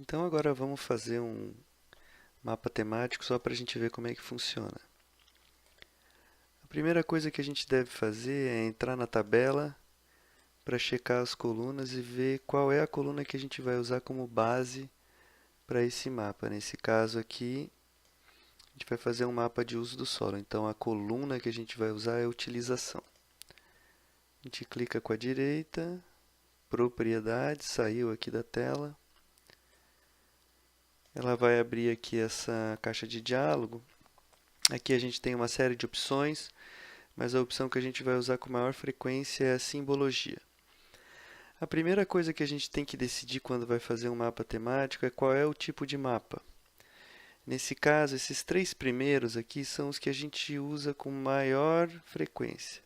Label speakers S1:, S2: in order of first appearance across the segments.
S1: Então agora vamos fazer um mapa temático só para a gente ver como é que funciona. A primeira coisa que a gente deve fazer é entrar na tabela para checar as colunas e ver qual é a coluna que a gente vai usar como base para esse mapa. Nesse caso aqui, a gente vai fazer um mapa de uso do solo. Então a coluna que a gente vai usar é utilização. A gente clica com a direita, propriedades, saiu aqui da tela. Ela vai abrir aqui essa caixa de diálogo. Aqui a gente tem uma série de opções, mas a opção que a gente vai usar com maior frequência é a simbologia. A primeira coisa que a gente tem que decidir quando vai fazer um mapa temático é qual é o tipo de mapa. Nesse caso, esses três primeiros aqui são os que a gente usa com maior frequência.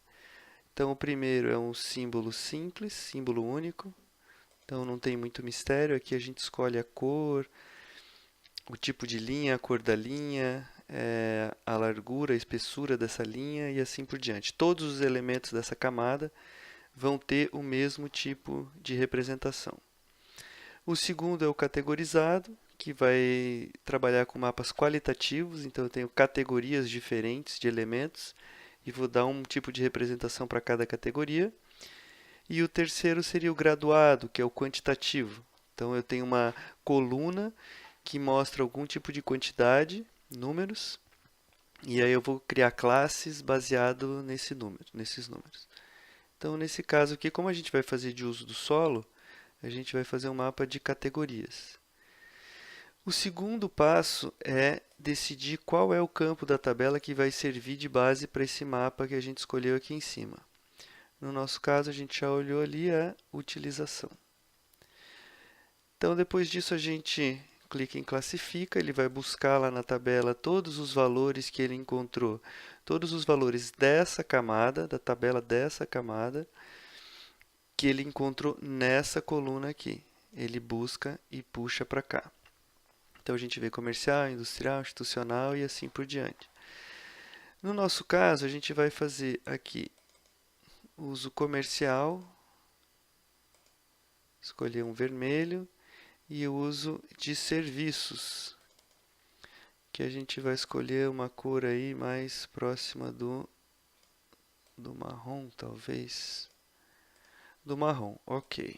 S1: Então, o primeiro é um símbolo simples, símbolo único. Então, não tem muito mistério. Aqui a gente escolhe a cor, o tipo de linha, a cor da linha, a largura, a espessura dessa linha e assim por diante. Todos os elementos dessa camada vão ter o mesmo tipo de representação. O segundo é o categorizado, que vai trabalhar com mapas qualitativos, então eu tenho categorias diferentes de elementos e vou dar um tipo de representação para cada categoria. E o terceiro seria o graduado, que é o quantitativo. Então eu tenho uma coluna que mostra algum tipo de quantidade, números, e aí eu vou criar classes baseado nesses números. Então, nesse caso aqui, como a gente vai fazer de uso do solo, a gente vai fazer um mapa de categorias. O segundo passo é decidir qual é o campo da tabela que vai servir de base para esse mapa que a gente escolheu aqui em cima. No nosso caso, a gente já olhou ali a utilização. Então, depois disso, a gente clica em classifica, ele vai buscar lá na tabela todos os valores que ele encontrou, todos os valores dessa camada, da tabela dessa camada, que ele encontrou nessa coluna aqui. Ele busca e puxa para cá. Então a gente vê comercial, industrial, institucional e assim por diante. No nosso caso, a gente vai fazer aqui uso comercial, escolher um vermelho, e uso de serviços, que a gente vai escolher uma cor aí mais próxima do marrom, talvez. Do marrom, ok.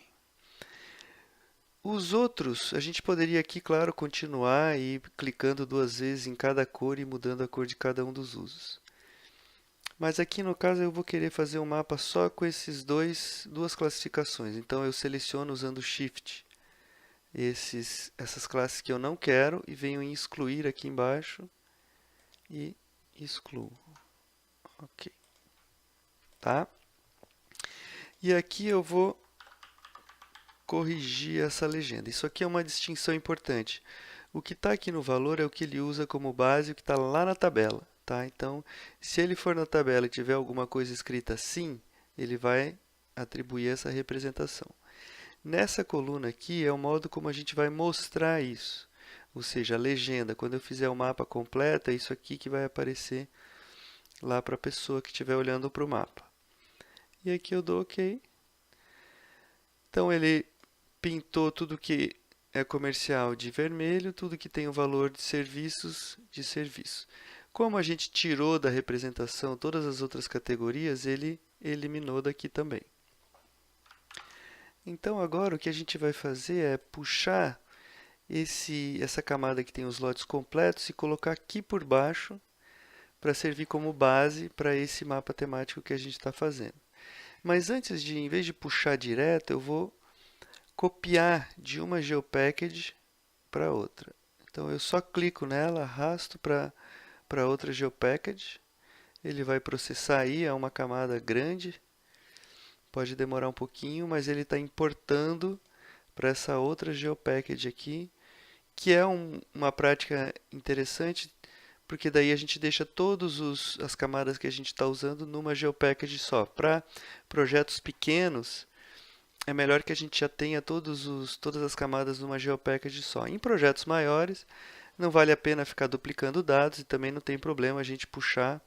S1: Os outros, a gente poderia aqui, claro, continuar e ir clicando duas vezes em cada cor e mudando a cor de cada um dos usos. Mas aqui no caso eu vou querer fazer um mapa só com esses duas classificações. Então eu seleciono usando Shift essas classes que eu não quero e venho em excluir aqui embaixo e excluo. Ok, tá? E aqui eu vou corrigir essa legenda. Isso aqui é uma distinção importante. O que está aqui no valor é o que ele usa como base, o que está lá na tabela. Tá? Então, se ele for na tabela e tiver alguma coisa escrita assim, ele vai atribuir essa representação. Nessa coluna aqui é o modo como a gente vai mostrar isso. Ou seja, a legenda, quando eu fizer o mapa completo, é isso aqui que vai aparecer lá para a pessoa que estiver olhando para o mapa. E aqui eu dou OK. Então ele pintou tudo que é comercial de vermelho, tudo que tem o valor de serviços de serviço. Como a gente tirou da representação todas as outras categorias, ele eliminou daqui também. Então agora o que a gente vai fazer é puxar essa camada que tem os lotes completos e colocar aqui por baixo para servir como base para esse mapa temático que a gente está fazendo. Mas antes de, em vez de puxar direto, eu vou copiar de uma GeoPackage para outra. Então eu só clico nela, arrasto para outra GeoPackage. Ele vai processar aí, é uma camada grande. Pode demorar um pouquinho, mas ele está importando para essa outra GeoPackage aqui, que é uma prática interessante, porque daí a gente deixa todas as camadas que a gente está usando numa GeoPackage só. Para projetos pequenos, é melhor que a gente já tenha todas as camadas numa GeoPackage só. Em projetos maiores, não vale a pena ficar duplicando dados e também não tem problema a gente puxar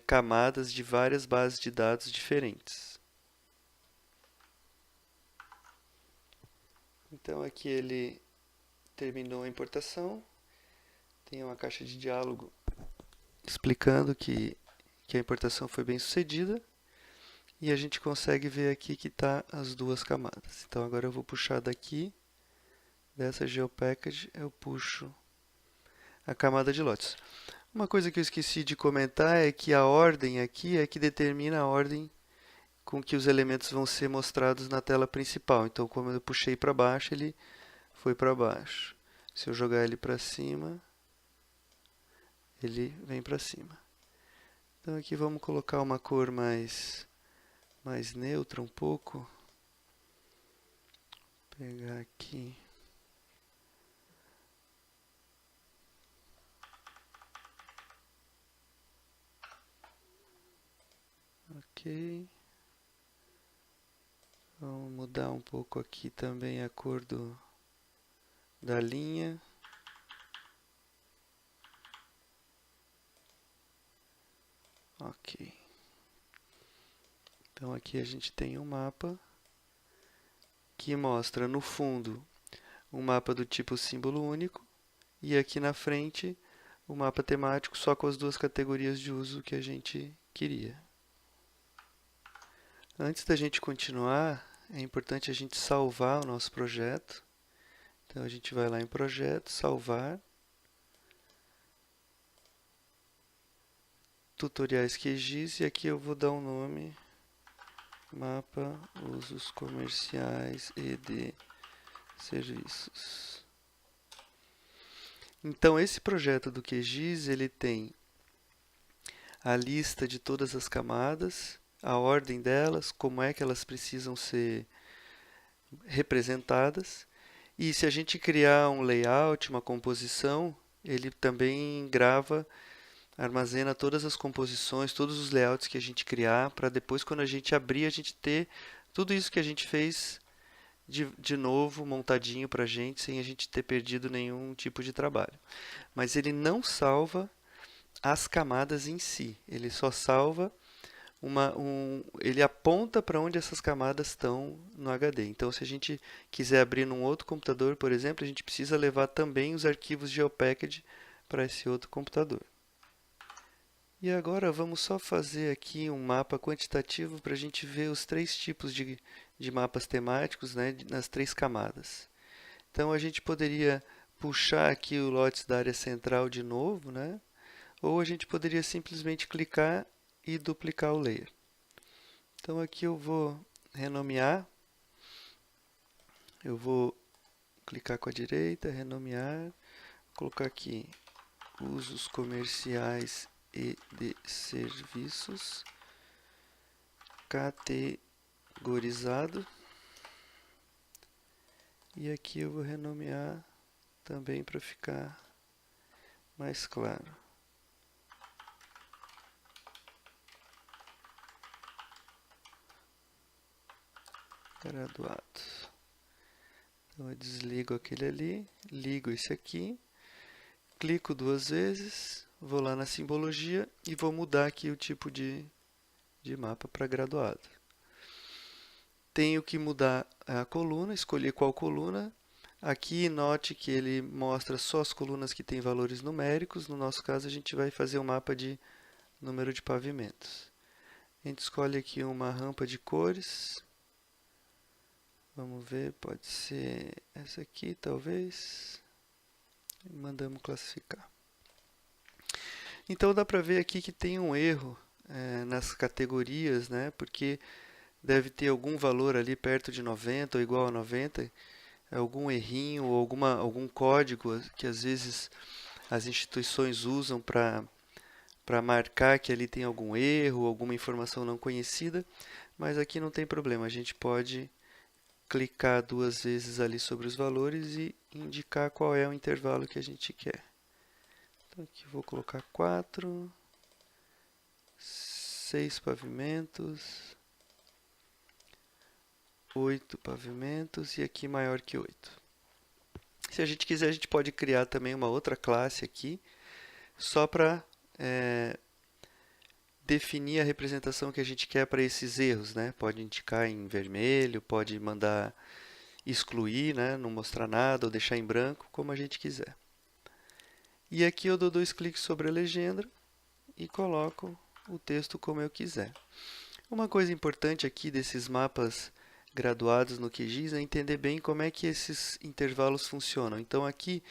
S1: camadas de várias bases de dados diferentes. Então aqui ele terminou a importação. Tem uma caixa de diálogo explicando que a importação foi bem sucedida. E a gente consegue ver aqui que está as duas camadas. Então agora eu vou puxar daqui, dessa GeoPackage, eu puxo a camada de lotes. Uma coisa que eu esqueci de comentar é que a ordem aqui é que determina a ordem com que os elementos vão ser mostrados na tela principal. Então, como eu puxei para baixo, ele foi para baixo. Se eu jogar ele para cima, ele vem para cima. Então aqui vamos colocar uma cor mais neutra um pouco. Vou pegar aqui. Ok. Vamos mudar um pouco aqui também a cor da linha. Ok. Então aqui a gente tem um mapa que mostra no fundo um mapa do tipo símbolo único e aqui na frente o mapa temático só com as duas categorias de uso que a gente queria. Antes da gente continuar, é importante a gente salvar o nosso projeto. Então a gente vai lá em projeto, salvar, tutoriais QGIS e aqui eu vou dar um nome, mapa usos comerciais e de serviços. Então esse projeto do QGIS, ele tem a lista de todas as camadas, a ordem delas, como é que elas precisam ser representadas. E se a gente criar um layout, uma composição, ele também grava, armazena todas as composições, todos os layouts que a gente criar, para depois, quando a gente abrir, a gente ter tudo isso que a gente fez de novo, montadinho para a gente, sem a gente ter perdido nenhum tipo de trabalho. Mas ele não salva as camadas em si, ele só salva ele aponta para onde essas camadas estão no HD. Então, se a gente quiser abrir num outro computador, por exemplo, a gente precisa levar também os arquivos GeoPackage para esse outro computador. E agora vamos só fazer aqui um mapa quantitativo para a gente ver os três tipos de mapas temáticos, né, nas três camadas. Então, a gente poderia puxar aqui o lotes da área central de novo, né? Ou a gente poderia simplesmente clicar e duplicar o layer. Então aqui eu vou renomear, eu vou clicar com a direita, renomear, colocar aqui usos comerciais e de serviços, categorizado, e aqui eu vou renomear também para ficar mais claro. Graduado. Então eu desligo aquele ali, ligo esse aqui, clico duas vezes, vou lá na simbologia e vou mudar aqui o tipo de mapa para graduado. Tenho que mudar a coluna, escolher qual coluna. Aqui note que ele mostra só as colunas que têm valores numéricos. No nosso caso, a gente vai fazer um mapa de número de pavimentos. A gente escolhe aqui uma rampa de cores. Vamos ver, pode ser essa aqui, talvez. Mandamos classificar. Então dá para ver aqui que tem um erro nas categorias, né? Porque deve ter algum valor ali perto de 90 ou igual a 90, algum errinho ou algum código que às vezes as instituições usam para marcar que ali tem algum erro, alguma informação não conhecida, mas aqui não tem problema, a gente pode clicar duas vezes ali sobre os valores e indicar qual é o intervalo que a gente quer. Então aqui vou colocar 4, 6 pavimentos, 8 pavimentos e aqui maior que 8. Se a gente quiser, a gente pode criar também uma outra classe aqui, só para definir a representação que a gente quer para esses erros, né? Pode indicar em vermelho, pode mandar excluir, né, não mostrar nada ou deixar em branco, como a gente quiser. E aqui eu dou 2 cliques sobre a legenda e coloco o texto como eu quiser. Uma coisa importante aqui desses mapas graduados no QGIS é entender bem como é que esses intervalos funcionam. Então aqui,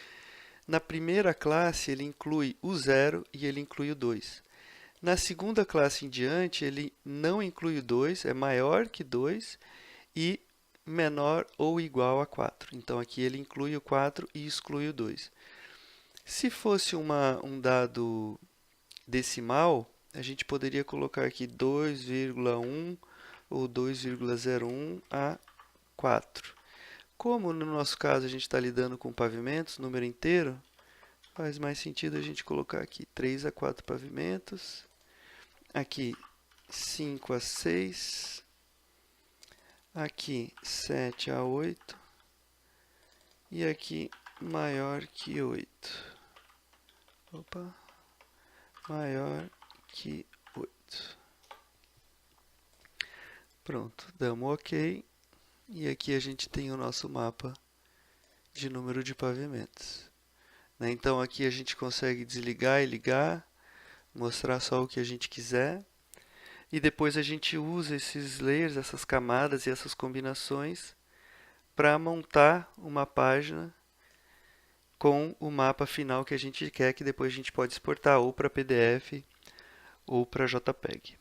S1: na primeira classe, ele inclui o 0 e ele inclui o 2. Na segunda classe em diante, ele não inclui o 2, é maior que 2 e menor ou igual a 4. Então aqui ele inclui o 4 e exclui o 2. Se fosse um dado decimal, a gente poderia colocar aqui 2,1 ou 2,01 a 4. Como no nosso caso a gente está lidando com pavimentos, número inteiro, faz mais sentido a gente colocar aqui 3 a 4 pavimentos, aqui 5 a 6, aqui 7 a 8 e aqui maior que 8. Opa, maior que 8. Pronto, damos OK. E aqui a gente tem o nosso mapa de número de pavimentos. Então aqui a gente consegue desligar e ligar, mostrar só o que a gente quiser. E depois a gente usa esses layers, essas camadas e essas combinações para montar uma página com o mapa final que a gente quer, que depois a gente pode exportar ou para PDF ou para JPEG.